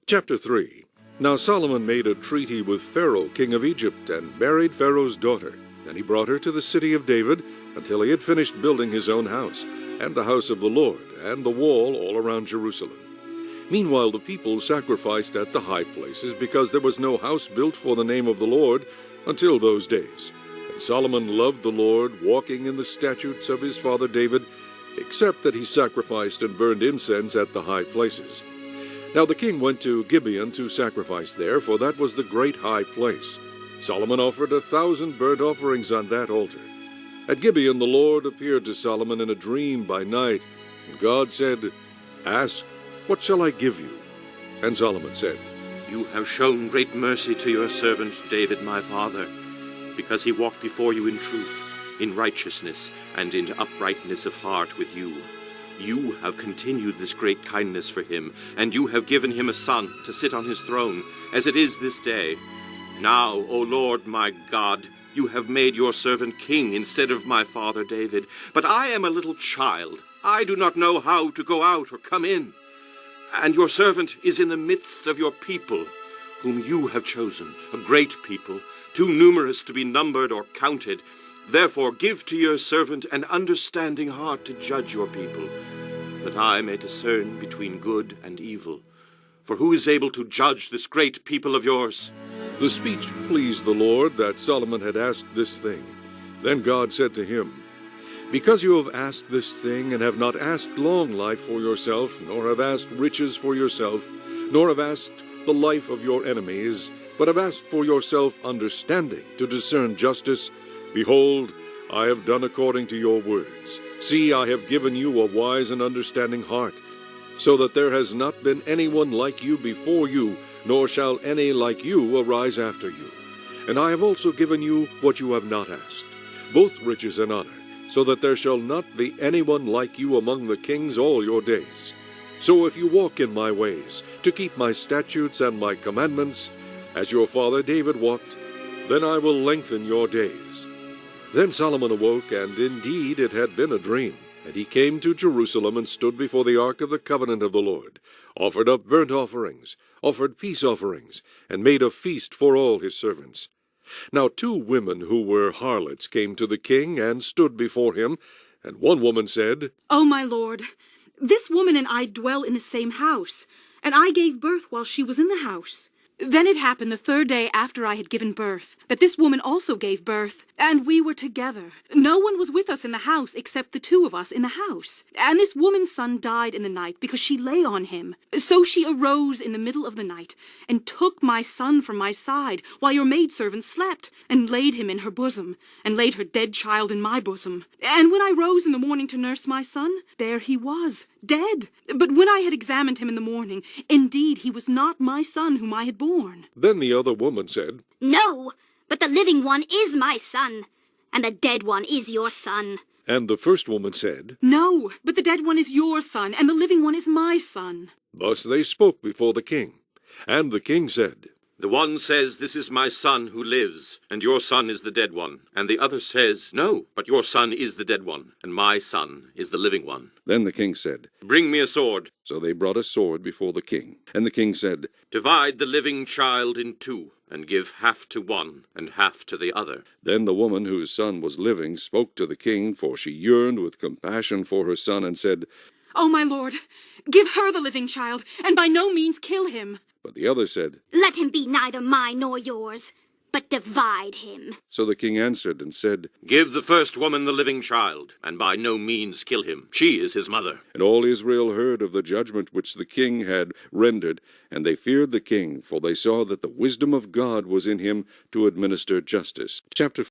Chapter 3. Now Solomon made a treaty with Pharaoh, king of Egypt, and married Pharaoh's daughter. And he brought her to the city of David until he had finished building his own house, and the house of the Lord, and the wall all around Jerusalem. Meanwhile the people sacrificed at the high places, because there was no house built for the name of the Lord until those days. And Solomon loved the Lord, walking in the statutes of his father David, except that he sacrificed and burned incense at the high places. Now the king went to Gibeon to sacrifice there, for that was the great high place. Solomon offered 1,000 burnt offerings on that altar. At Gibeon the Lord appeared to Solomon in a dream by night, and God said, "Ask, what shall I give you?" And Solomon said, You have shown great mercy to your servant David my father, because he walked before you in truth, in righteousness, and in uprightness of heart with you. You have continued this great kindness for him, and you have given him a son to sit on his throne, as it is this day. Now, O Lord my God, you have made your servant king instead of my father David. But I am a little child. I do not know how to go out or come in. And your servant is in the midst of your people, whom you have chosen, a great people, too numerous to be numbered or counted. Therefore give to your servant an understanding heart to judge your people, that I may discern between good and evil. For who is able to judge this great people of yours? The speech pleased the Lord that Solomon had asked this thing. Then God said to him, "Because you have asked this thing, and have not asked long life for yourself, nor have asked riches for yourself, nor have asked the life of your enemies, but have asked for yourself understanding to discern justice, behold, I have done according to your words. See, I have given you a wise and understanding heart, so that there has not been anyone like you before you, nor shall any like you arise after you. And I have also given you what you have not asked, both riches and honor, so that there shall not be anyone like you among the kings all your days. So if you walk in my ways, to keep my statutes and my commandments, as your father David walked, then I will lengthen your days." Then Solomon awoke, and indeed it had been a dream. And he came to Jerusalem and stood before the ark of the covenant of the Lord, offered up burnt offerings, offered peace offerings, and made a feast for all his servants. Now 2 women who were harlots came to the king and stood before him, and one woman said, "O my lord, this woman and I dwell in the same house, and I gave birth while she was in the house. Then it happened the 3rd day after I had given birth, that this woman also gave birth, and we were together. No one was with us in the house except the 2 of us in the house. And this woman's son died in the night because she lay on him. So she arose in the middle of the night, and took my son from my side, while your maidservant slept, and laid him in her bosom, and laid her dead child in my bosom. And when I rose in the morning to nurse my son, there he was, dead. But when I had examined him in the morning, indeed he was not my son whom I had born." Then the other woman said, "No, but the living one is my son, and the dead one is your son." And the first woman said, "No, but the dead one is your son, and the living one is my son." Thus they spoke before the king. And the king said, The one says, This is my son who lives, and your son is the dead one. And the other says, No, but your son is the dead one, and my son is the living one. Then the king said, Bring me a sword. So they brought a sword before the king. And the king said, Divide the living child in 2, and give half to one, and half to the other. Then the woman whose son was living spoke to the king, for she yearned with compassion for her son, and said, "O my lord, give her the living child, and by no means kill him." But the other said, "Let him be neither mine nor yours, but divide him." So the king answered and said, Give the first woman the living child, and by no means kill him. She is his mother. And all Israel heard of the judgment which the king had rendered, and they feared the king, for they saw that the wisdom of God was in him to administer justice. Chapter